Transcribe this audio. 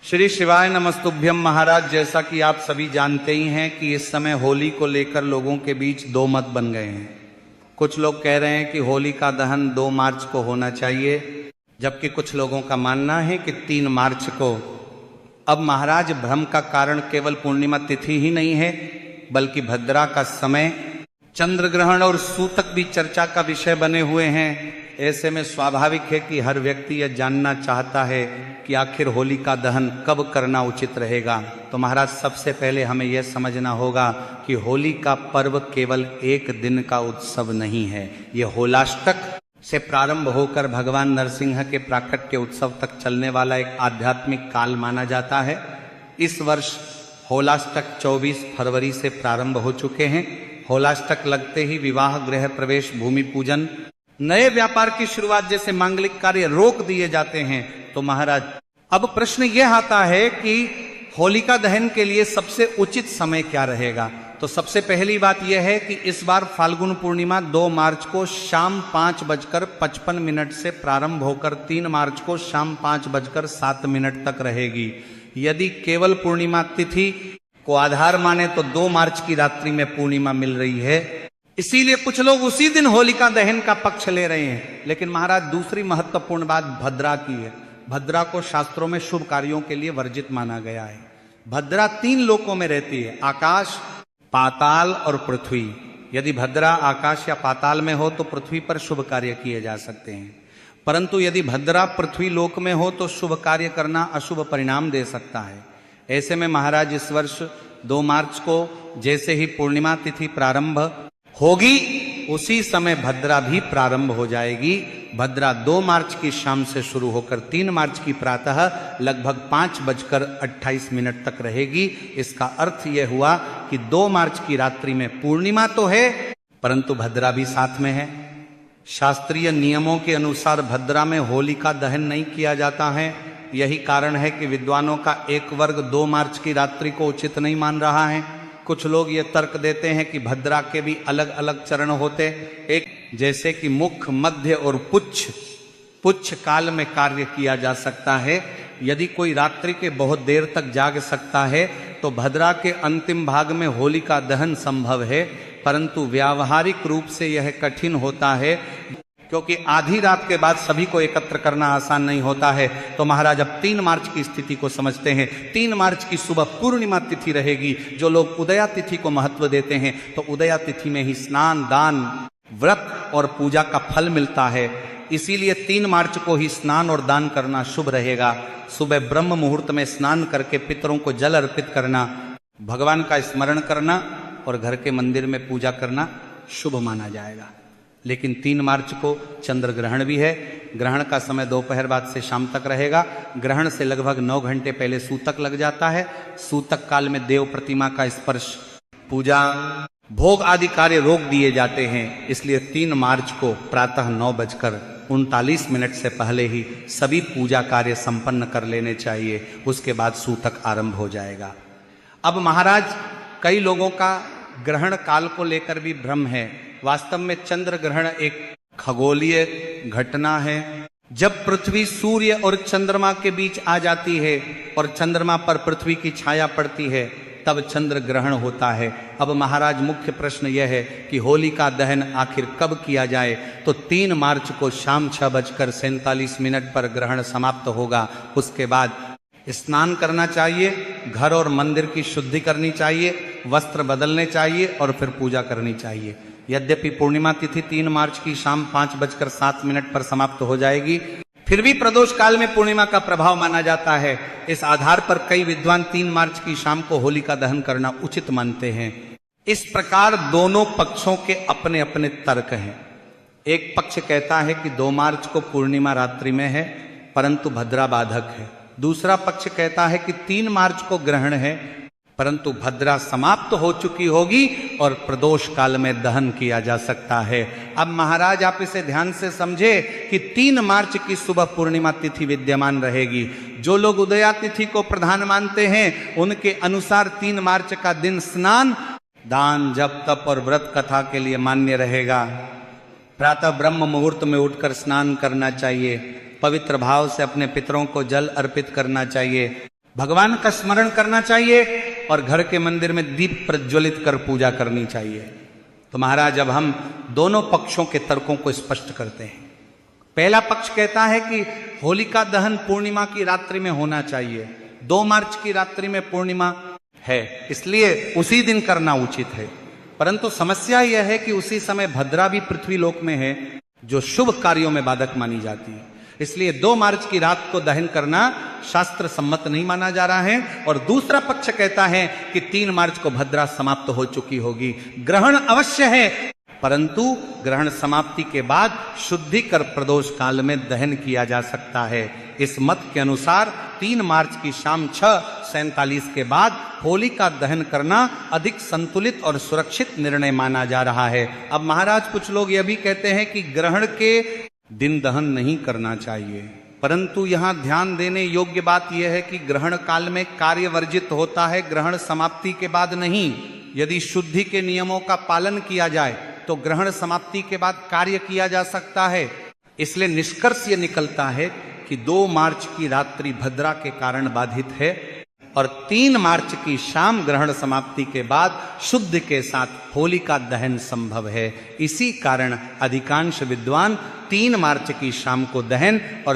श्री शिवाय नमस्तुभ्यम। महाराज, जैसा कि आप सभी जानते ही हैं कि इस समय होली को लेकर लोगों के बीच दो मत बन गए हैं। कुछ लोग कह रहे हैं कि होली का दहन 2 मार्च को होना चाहिए, जबकि कुछ लोगों का मानना है कि 3 मार्च को। अब महाराज, भ्रम का कारण केवल पूर्णिमा तिथि ही नहीं है, बल्कि भद्रा का समय, चंद्र ग्रहण और सूतक भी चर्चा का विषय बने हुए हैं। ऐसे में स्वाभाविक है कि हर व्यक्ति यह जानना चाहता है कि आखिर होली का दहन कब करना उचित रहेगा। तो महाराज, सबसे पहले हमें यह समझना होगा कि होली का पर्व केवल एक दिन का उत्सव नहीं है। यह होलाष्टक से प्रारंभ होकर भगवान नरसिंह के प्राकट्य उत्सव तक चलने वाला एक आध्यात्मिक काल माना जाता है। इस वर्ष होलाष्टक 24 फरवरी से प्रारंभ हो चुके हैं। होलाष्टक लगते ही विवाह, गृह प्रवेश, भूमि पूजन, नए व्यापार की शुरुआत जैसे मांगलिक कार्य रोक दिए जाते हैं। तो महाराज, अब प्रश्न यह आता है कि होलिका दहन के लिए सबसे उचित समय क्या रहेगा। तो सबसे पहली बात यह है कि इस बार फाल्गुन पूर्णिमा 2 मार्च को शाम 5:55 से प्रारंभ होकर 3 मार्च को शाम 5:07 तक रहेगी। यदि केवल पूर्णिमा तिथि को आधार माने तो 2 मार्च की रात्रि में पूर्णिमा मिल रही है, इसीलिए कुछ लोग उसी दिन होलिका दहन का पक्ष ले रहे हैं। लेकिन महाराज, दूसरी महत्वपूर्ण बात भद्रा की है। भद्रा को शास्त्रों में शुभ कार्यों के लिए वर्जित माना गया है। भद्रा 3 लोकों में रहती है, आकाश, पाताल और पृथ्वी। यदि भद्रा आकाश या पाताल में हो तो पृथ्वी पर शुभ कार्य किए जा सकते हैं, परंतु यदि भद्रा पृथ्वी लोक में हो तो शुभ कार्य करना अशुभ परिणाम दे सकता है। ऐसे में महाराज, इस वर्ष 2 मार्च को जैसे ही पूर्णिमा तिथि प्रारंभ होगी, उसी समय भद्रा भी प्रारंभ हो जाएगी। भद्रा 2 मार्च की शाम से शुरू होकर 3 मार्च की प्रातः लगभग 5:28 तक रहेगी। इसका अर्थ यह हुआ कि 2 मार्च की रात्रि में पूर्णिमा तो है, परंतु भद्रा भी साथ में है। शास्त्रीय नियमों के अनुसार भद्रा में होलिका दहन नहीं किया जाता है। यही कारण है कि विद्वानों का एक वर्ग 2 मार्च की रात्रि को उचित नहीं मान रहा है। कुछ लोग ये तर्क देते हैं कि भद्रा के भी अलग अलग चरण होते, एक जैसे कि मुख, मध्य और पुच्छ काल में कार्य किया जा सकता है। यदि कोई रात्रि के बहुत देर तक जाग सकता है तो भद्रा के अंतिम भाग में होलिका दहन संभव है, परंतु व्यावहारिक रूप से यह कठिन होता है, क्योंकि आधी रात के बाद सभी को एकत्र करना आसान नहीं होता है। तो महाराज, अब 3 मार्च की स्थिति को समझते हैं। 3 मार्च की सुबह पूर्णिमा तिथि रहेगी। जो लोग उदया तिथि को महत्व देते हैं, तो उदया तिथि में ही स्नान, दान, व्रत और पूजा का फल मिलता है। इसीलिए 3 मार्च को ही स्नान और दान करना शुभ रहेगा। सुबह ब्रह्म मुहूर्त में स्नान करके पितरों को जल अर्पित करना, भगवान का स्मरण करना और घर के मंदिर में पूजा करना शुभ माना जाएगा। लेकिन 3 मार्च को चंद्र ग्रहण भी है। ग्रहण का समय दोपहर बाद से शाम तक रहेगा। ग्रहण से लगभग 9 घंटे पहले सूतक लग जाता है। सूतक काल में देव प्रतिमा का स्पर्श, पूजा, भोग आदि कार्य रोक दिए जाते हैं। इसलिए 3 मार्च को प्रातः 9:39 से पहले ही सभी पूजा कार्य संपन्न कर लेने चाहिए। उसके बाद सूतक आरंभ हो जाएगा। अब महाराज, कई लोगों का ग्रहण काल को लेकर भी भ्रम है। वास्तव में चंद्र ग्रहण एक खगोलीय घटना है। जब पृथ्वी सूर्य और चंद्रमा के बीच आ जाती है और चंद्रमा पर पृथ्वी की छाया पड़ती है, तब चंद्र ग्रहण होता है। अब महाराज, मुख्य प्रश्न यह है कि होलिका दहन आखिर कब किया जाए। तो 3 मार्च को शाम 6:47 पर ग्रहण समाप्त होगा। उसके बाद स्नान करना चाहिए, घर और मंदिर की शुद्धि करनी चाहिए, वस्त्र बदलने चाहिए और फिर पूजा करनी चाहिए। यद्यपि पूर्णिमा तिथि 3 मार्च की शाम 5:07 पर समाप्त हो जाएगी, फिर भी प्रदोष काल में पूर्णिमा का प्रभाव माना जाता है। इस आधार पर कई विद्वान 3 मार्च की शाम को होलिका दहन करना उचित मानते हैं। इस प्रकार दोनों पक्षों के अपने अपने तर्क हैं। एक पक्ष कहता है कि 2 मार्च को पूर्णिमा रात्रि में है, परंतु भद्रा बाधक है। दूसरा पक्ष कहता है कि 3 मार्च को ग्रहण है, परंतु भद्रा समाप्त हो चुकी होगी और प्रदोष काल में दहन किया जा सकता है। अब महाराज, आप इसे ध्यान से समझे कि 3 मार्च की सुबह पूर्णिमा तिथि विद्यमान रहेगी। जो लोग उदया तिथि को प्रधान मानते हैं, उनके अनुसार 3 मार्च का दिन स्नान, दान, जप, तप और व्रत कथा के लिए मान्य रहेगा। प्रातः ब्रह्म मुहूर्त में उठकर स्नान करना चाहिए। पवित्र भाव से अपने पितरों को जल अर्पित करना चाहिए। भगवान का स्मरण करना चाहिए और घर के मंदिर में दीप प्रज्वलित कर पूजा करनी चाहिए। तो महाराज अब हम दोनों पक्षों के तर्कों को स्पष्ट करते हैं। पहला पक्ष कहता है कि होलिका दहन पूर्णिमा की रात्रि में होना चाहिए। 2 मार्च की रात्रि में पूर्णिमा है, इसलिए उसी दिन करना उचित है। परंतु समस्या यह है कि उसी समय भद्रा भी पृथ्वी लोक में है, जो शुभ कार्यों में बाधक मानी जाती है। इसलिए 2 मार्च की रात को दहन करना शास्त्र सम्मत नहीं माना जा रहा है। और दूसरा पक्ष कहता है कि 3 मार्च को भद्रा समाप्त हो चुकी होगी। ग्रहण अवश्य है, परंतु ग्रहण समाप्ति के बाद शुद्धि कर प्रदोष काल में दहन किया जा सकता है। इस मत के अनुसार 3 मार्च की शाम 6:47 के बाद होली का दहन करना अधिक संतुलित और सुरक्षित निर्णय माना जा रहा है। अब महाराज कुछ लोग यह भी कहते हैं कि ग्रहण के दिन दहन नहीं करना चाहिए, परंतु यहां ध्यान देने योग्य बात यह है कि ग्रहण काल में कार्य वर्जित होता है, ग्रहण समाप्ति के बाद नहीं। यदि शुद्धि के नियमों का पालन किया जाए तो ग्रहण समाप्ति के बाद कार्य किया जा सकता है। इसलिए निष्कर्ष यह निकलता है कि 2 मार्च की रात्रि भद्रा के कारण बाधित है और 3 मार्च की शाम ग्रहण समाप्ति के बाद शुद्ध के साथ होली का दहन संभव है। इसी कारण अधिकांश विद्वान 3 मार्च की शाम को दहन और